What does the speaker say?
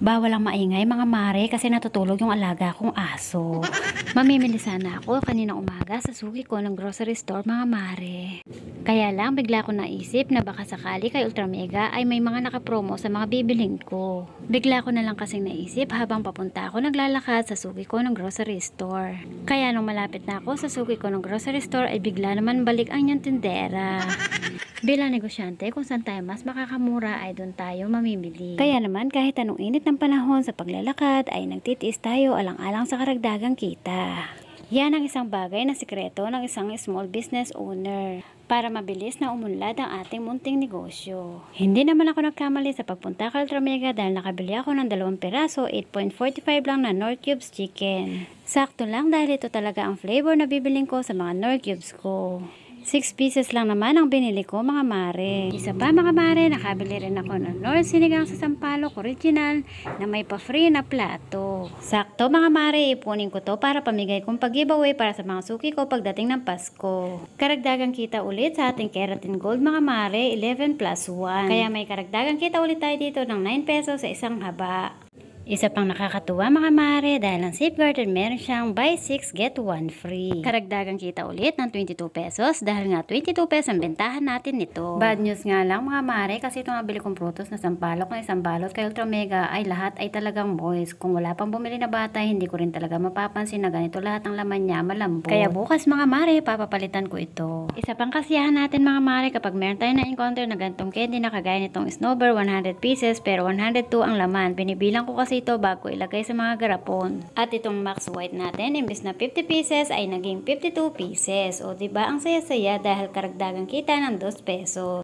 Bawal ang maingay mga mare kasi natutulog yung alaga kong aso. Mamimili sana ako kaninang umaga sa suki ko ng grocery store mga mare. Kaya lang bigla ko naisip na baka sakali kay Ultra Mega ay may mga nakapromo sa mga bibilhin ko. Bigla ko na lang kasing naisip habang papunta ako naglalakad sa suki ko ng grocery store. Kaya nung malapit na ako sa suki ko ng grocery store ay bigla naman balik ang yung tindera. Bilang negosyante, kung saan tayo mas makakamura ay doon tayo mamimili. Kaya naman kahit anong init ng panahon sa paglalakad ay nagtitiis tayo alang-alang sa karagdagang kita. Yan ang isang bagay na sikreto ng isang small business owner para mabilis na umunlad ang ating munting negosyo. Hindi naman ako nagkamali sa pagpunta kay Ultra Mega dahil nakabili ako ng 2 piraso, 8.45 lang na Knorr Cubes chicken. Sakto lang dahil ito talaga ang flavor na bibiling ko sa mga Knorr Cubes ko. 6 pieces lang naman ang binili ko mga mare. Isa pa mga mare, nakabili rin ako ng Knorr sinigang sa sampalok original na may pa-free na plato. Sakto mga mare, ipunin ko to para pamigay kong pag-giveaway para sa mga suki ko pagdating ng Pasko. Karagdagang kita ulit sa ating Keratin Gold mga mare, 11 plus 1. Kaya may karagdagang kita ulit tayo dito ng 9 pesos sa isang haba. Isa pang nakakatuwa mga mare dahil ang Safeguarded meron siyang buy 6 get 1 free. Karagdagang kita ulit ng 22 pesos dahil nga 22 pesos ang bentahan natin nito. Bad news nga lang mga mare kasi itong nabili kong prutos na sampalok na isang balot kay Ultra Mega ay lahat ay talagang moist. Kung wala pang bumili na bata hindi ko rin talaga mapapansin na ganito lahat ng laman niya malambot. Kaya bukas mga mare papapalitan ko ito. Isa pang kasiyahan natin mga mare kapag meron tayo na-encounter na ganitong candy na kagaya nitong Snowbird 100 pieces pero 102 ang laman. Binibilang ko kasi ito bago ilagay sa mga garapon. At itong Max White natin, imbes na 50 pieces ay naging 52 pieces. O diba ang saya-saya dahil karagdagang kita ng 2 pesos.